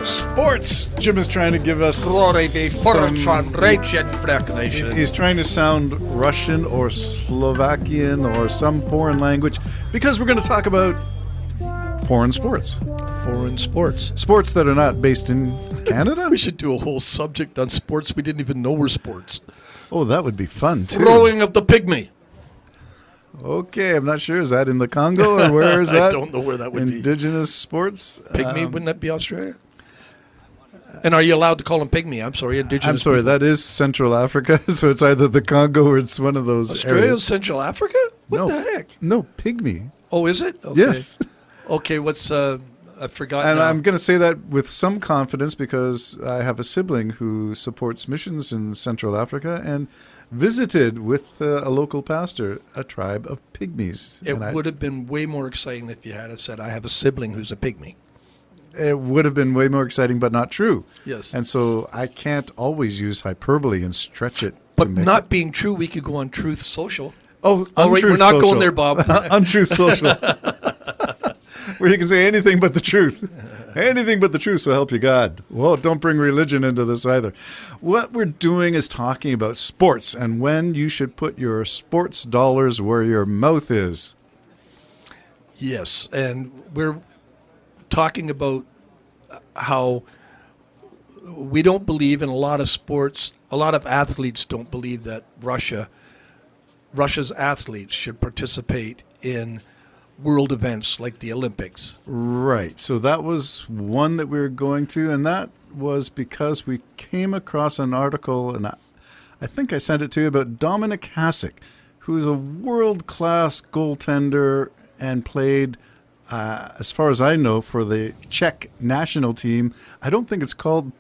Sports. Jim is trying to give us He's trying to sound Russian or Slovakian or some foreign language because we're going to talk about foreign sports. Foreign sports. Sports that are not based in Canada? We should do a whole subject on sports we didn't even know were sports. Oh, that would be fun, too. Throwing of the pygmy. Okay, I'm not sure. Is that in the Congo or where is that? I don't know where that would be. Indigenous sports? Pygmy, wouldn't that be Australia? And are you allowed to call them pygmy? I'm sorry, indigenous. I'm sorry, people. that is Central Africa, so it's either the Congo or it's one of those Australia's areas. Central Africa? What the heck? No, pygmy. Oh, is it? Okay. Yes. Okay, what's, I forgot And now. I'm going to say that with some confidence because I have a sibling who supports missions in Central Africa and visited with a local pastor a tribe of pygmies. It would have been way more exciting if you had said, I have a sibling who's a pygmy. It would have been way more exciting, but not true. Yes. And so I can't always use hyperbole and stretch it. But to make not it. being true, we could go on Truth Social. Oh, wait, Untruth we're not Social. going there, Bob. Untruth Social. Where you can say anything but the truth. Anything but the truth, so help you God. Well, don't bring religion into this either. What we're doing is talking about sports and when you should put your sports dollars where your mouth is. Yes, and we're talking about how we don't believe in a lot of sports. A lot of athletes don't believe that Russia's athletes should participate in world events like the Olympics. Right. So that was one that we were going to, and that was because we came across an article, and I think I sent it to you, about Dominik Hasek, who's a world-class goaltender and played, as far as I know, for the Czech national team. I don't think it's called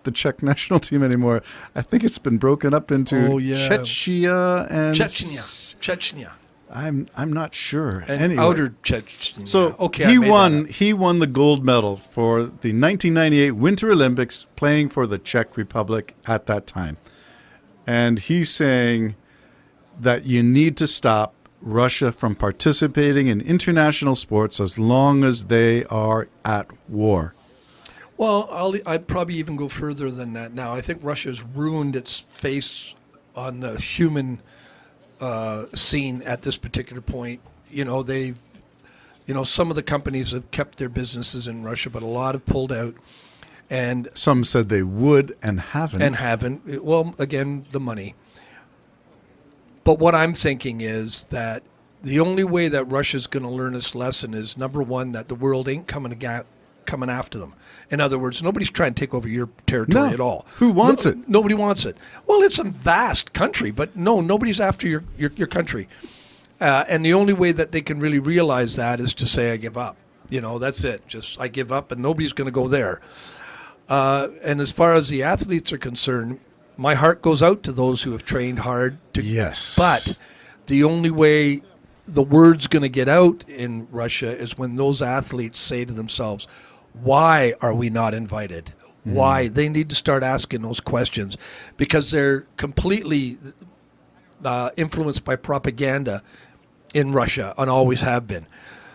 the Czech national team anymore. I think it's been broken up into Czechia and Chechnya. I'm not sure. And anyway. outer Chechnya. So okay, he won the gold medal for the 1998 Winter Olympics, playing for the Czech Republic at that time. And he's saying that you need to stop Russia from participating in international sports as long as they are at war. Well, I'd probably even go further than that now. I think Russia's ruined its face on the human scene at this particular point. Some of the companies have kept their businesses in Russia, but a lot have pulled out. And some said they would and haven't. Well, again, the money. But what I'm thinking is that the only way that Russia's going to learn its lesson is, number one, that the world ain't coming after them. In other words, nobody's trying to take over your territory at all. Who wants it? Nobody wants it. Well, it's a vast country, but no, nobody's after your country. And the only way that they can really realize that is to say, I give up. That's it. Just, I give up, and nobody's going to go there. And as far as the athletes are concerned, my heart goes out to those who have trained hard. Yes. But the only way the word's going to get out in Russia is when those athletes say to themselves, why are we not invited? Why? They need to start asking those questions because they're completely influenced by propaganda in Russia and always have been.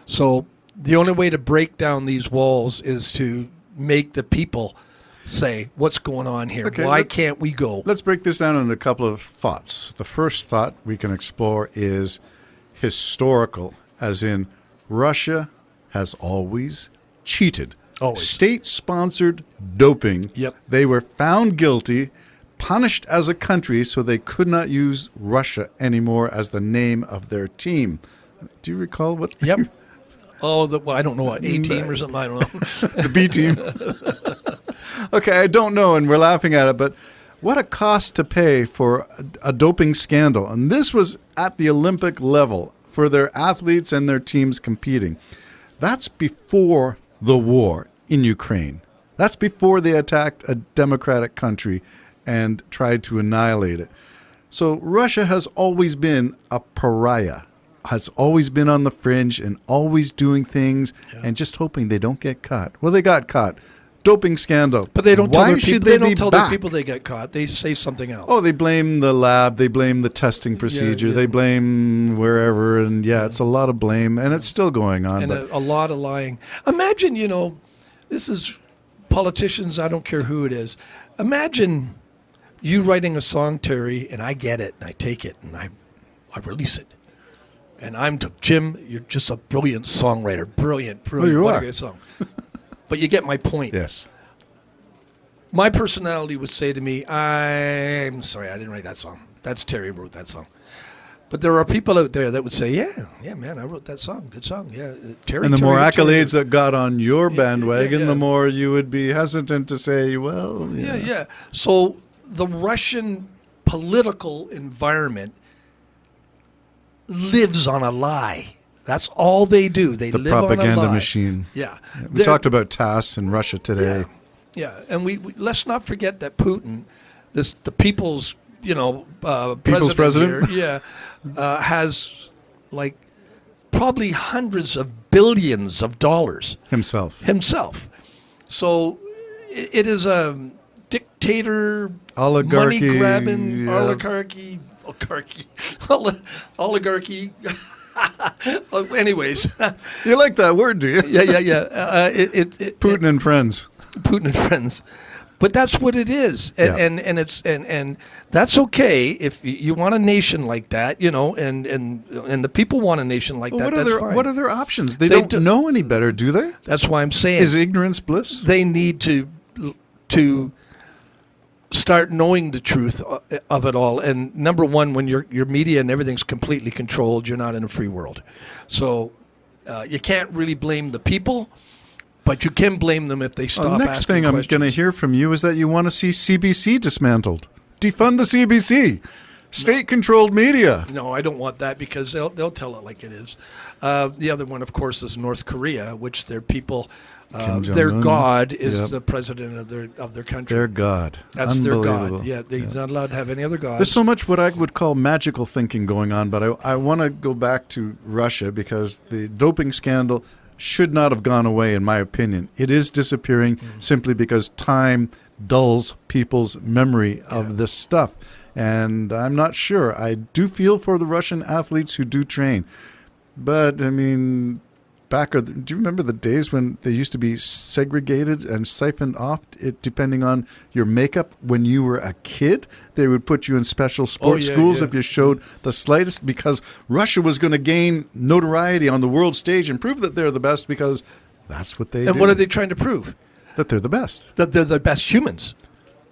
So the only way to break down these walls is to make the people say, what's going on here? Okay, why can't we go? Let's break this down into a couple of thoughts. The first thought we can explore is historical, as in Russia has always cheated. Always. State-sponsored doping. Yep. They were found guilty, punished as a country, so they could not use Russia anymore as the name of their team. Do you recall what? Yep. I don't know what, A team or something. I don't know. The B team. Okay, I don't know, and we're laughing at it, but what a cost to pay for a doping scandal. And this was at the Olympic level for their athletes and their teams competing. That's before the war in Ukraine. That's before they attacked a democratic country and tried to annihilate it. So Russia has always been a pariah, has always been on the fringe and always doing things and just hoping they don't get caught. Well, they got caught. Doping scandal. But they don't tell Why their should people, they they don't be tell back? their people they get caught. They say something else. Oh, they blame the lab. They blame the testing procedure. yeah. They blame wherever. And it's a lot of blame. And it's still going on. And but a lot of lying. Imagine, this is politicians, I don't care who it is. Imagine you writing a song, Terry, and I get it, and I take it, and I release it. And Jim, you're just a brilliant songwriter. Brilliant. you What are. a great song. But you get my point. Yes. My personality would say to me, I'm sorry, I didn't write that song. That's Terry who wrote that song. But there are people out there that would say, yeah, man, I wrote that song. Good song. Yeah, Terry. And the more Terry, accolades that got on your bandwagon, yeah. the more you would be hesitant to say, well, Yeah. So the Russian political environment lives on a lie. That's all they do. They the live on a propaganda lie. machine. Yeah. We talked about TASS in Russia today. Yeah. And we let's not forget that Putin, the people's, president? here, has like probably hundreds of billions of dollars Himself. So it is a dictator, Oligarchy, money grabbing yeah. oligarchy. Anyways, You like that word, do you? yeah. Putin and friends. Putin and friends. But that's what it is, and it's that's okay if you want a nation like that, and the people want a nation like that. That's fine. What are their options? They They don't do- know any better, do they? That's why I'm saying Is ignorance bliss? they need to start knowing the truth of it all. And number one, when your media and everything's completely controlled, you're not in a free world. So you can't really blame the people. But you can blame them if they stop Next asking thing I'm questions. going to hear from you is that you want to see CBC dismantled. Defund the CBC. State-controlled media. No, I don't want that because they'll tell it like it is. The other one, of course, is North Korea, which their people, Kim their Jong-un. God is Yep. the president of their country. Their God. That's their Unbelievable. God. Yeah, they're not allowed to have any other gods. There's so much what I would call magical thinking going on, but I want to go back to Russia because the doping scandal should not have gone away, in my opinion. It is disappearing simply because time dulls people's memory of this stuff. And I'm not sure. I do feel for the Russian athletes who do train. But, I mean, do you remember the days when they used to be segregated and siphoned off depending on your makeup when you were a kid? They would put you in special sports schools if you showed the slightest, because Russia was going to gain notoriety on the world stage and prove that they're the best, because that's what they do. And what are they trying to prove? That they're the best. That they're the best humans.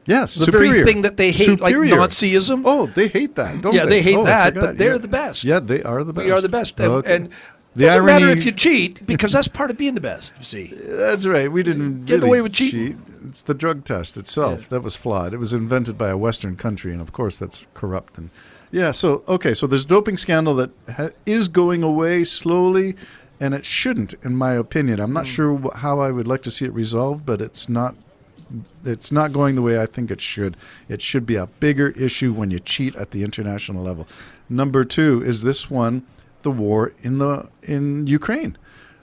Yes, The superior. very thing that they hate, Superior. like Nazism. Oh, they hate that, don't they? Yeah, they hate I that, forgot. but they're Yeah. the best. Yeah, they are the best. We are the best. And, Okay. and The doesn't matter irony- if you cheat, because that's part of being the best, you see. That's right. We didn't Get really away with cheating. cheat. It's the drug test itself Yeah. that was flawed. It was invented by a Western country, and of course that's corrupt. And so there's a doping scandal that is going away slowly, and it shouldn't, in my opinion. I'm not sure how I would like to see it resolved, but it's not. It's not going the way I think it should. It should be a bigger issue when you cheat at the international level. Number two is this one, the war in Ukraine.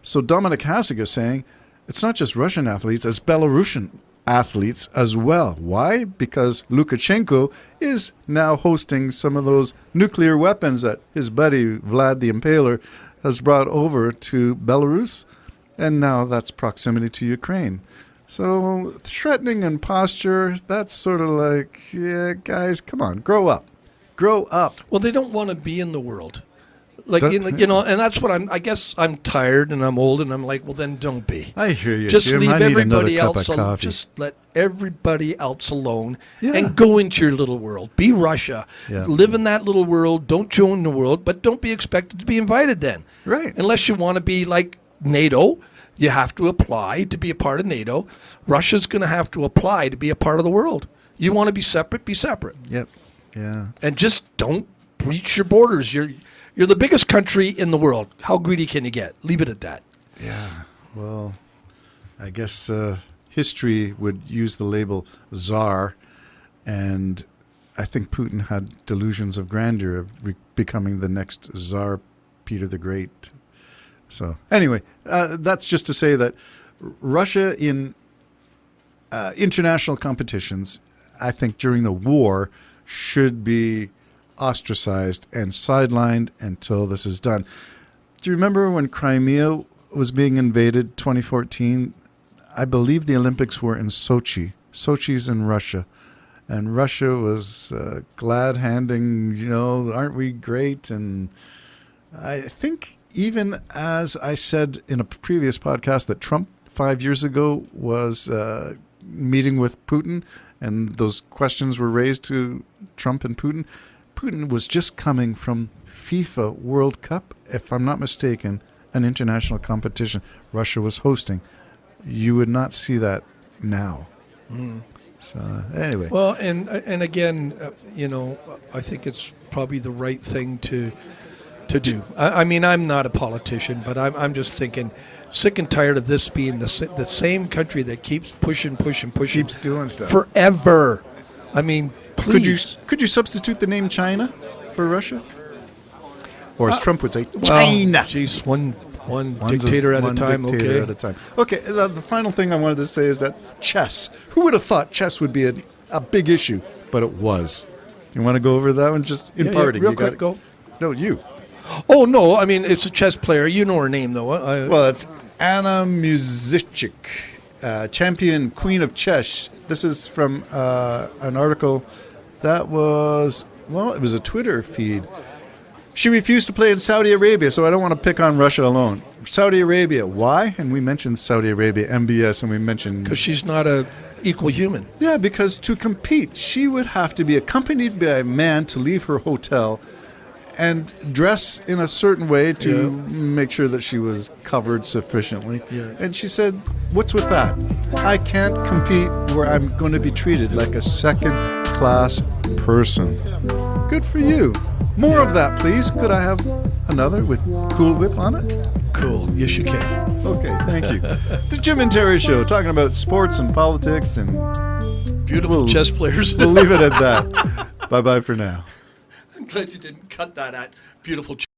So Dominic Hasek is saying it's not just Russian athletes, it's Belarusian athletes as well. Why? Because Lukashenko is now hosting some of those nuclear weapons that his buddy Vlad the Impaler has brought over to Belarus, and now that's proximity to Ukraine. So threatening and posture, that's sort of like, yeah, guys, come on, grow up. Grow up. Well, they don't want to be in the world. Like, That- and that's what I guess I'm tired and I'm old and I'm like, well, then don't be. I hear you, Just Jim. leave I need everybody another cup else of alone. coffee. Just let everybody else alone Yeah. and go into your little world. Be Russia. Yeah. Live in that little world. Don't join the world, but don't be expected to be invited then. Right. Unless you want to be like NATO, you have to apply to be a part of NATO. Russia's going to have to apply to be a part of the world. You want to be separate, be separate. Yep. Yeah. And just don't breach your borders. You're the biggest country in the world. How greedy can you get? Leave it at that. Yeah. Well, I guess history would use the label czar, and I think Putin had delusions of grandeur of becoming the next Tsar Peter the Great. So anyway, that's just to say that Russia in international competitions, I think during the war, should be ostracized and sidelined until this is done. Do you remember when Crimea was being invaded 2014? I believe the Olympics were in Sochi. Sochi's in Russia. And Russia was glad handing, aren't we great? And I think even as I said in a previous podcast that Trump 5 years ago was meeting with Putin and those questions were raised to Trump and Putin. Putin was just coming from FIFA World Cup, if I'm not mistaken, an international competition Russia was hosting. You would not see that now. So anyway. Well, and again, I think it's probably the right thing to do. I mean, I'm not a politician, but I'm just thinking, sick and tired of this being the same country that keeps pushing, Keeps doing stuff. forever. I mean, please. Could you substitute the name China for Russia? Or as Trump would say, Well, China. Geez, one One's dictator at a one time. dictator Okay. at a time. Okay, the final thing I wanted to say is that chess. Who would have thought chess would be a big issue? But it was. You want to go over that one just in parting? real You quick, got it. go. No, you. Oh, no, I mean, it's a chess player. You know her name, though. Well, it's Anna Muzichik, champion queen of chess. This is from an article that was, it was a Twitter feed. She refused to play in Saudi Arabia, so I don't want to pick on Russia alone. Saudi Arabia, why? And we mentioned Saudi Arabia, MBS, and we mentioned... Because she's not a equal human. Yeah, because to compete, she would have to be accompanied by a man to leave her hotel and dress in a certain way to make sure that she was covered sufficiently. Yeah. And she said, what's with that? I can't compete where I'm going to be treated like a second-class person. Good for you. More of that, please. Could I have another with Cool Whip on it? Cool. Yes, you can. Okay, thank you. The Jim and Terry Show, talking about sports and politics, and Beautiful chess players. we'll leave it at that. Bye-bye for now. I'm glad you didn't cut that at beautiful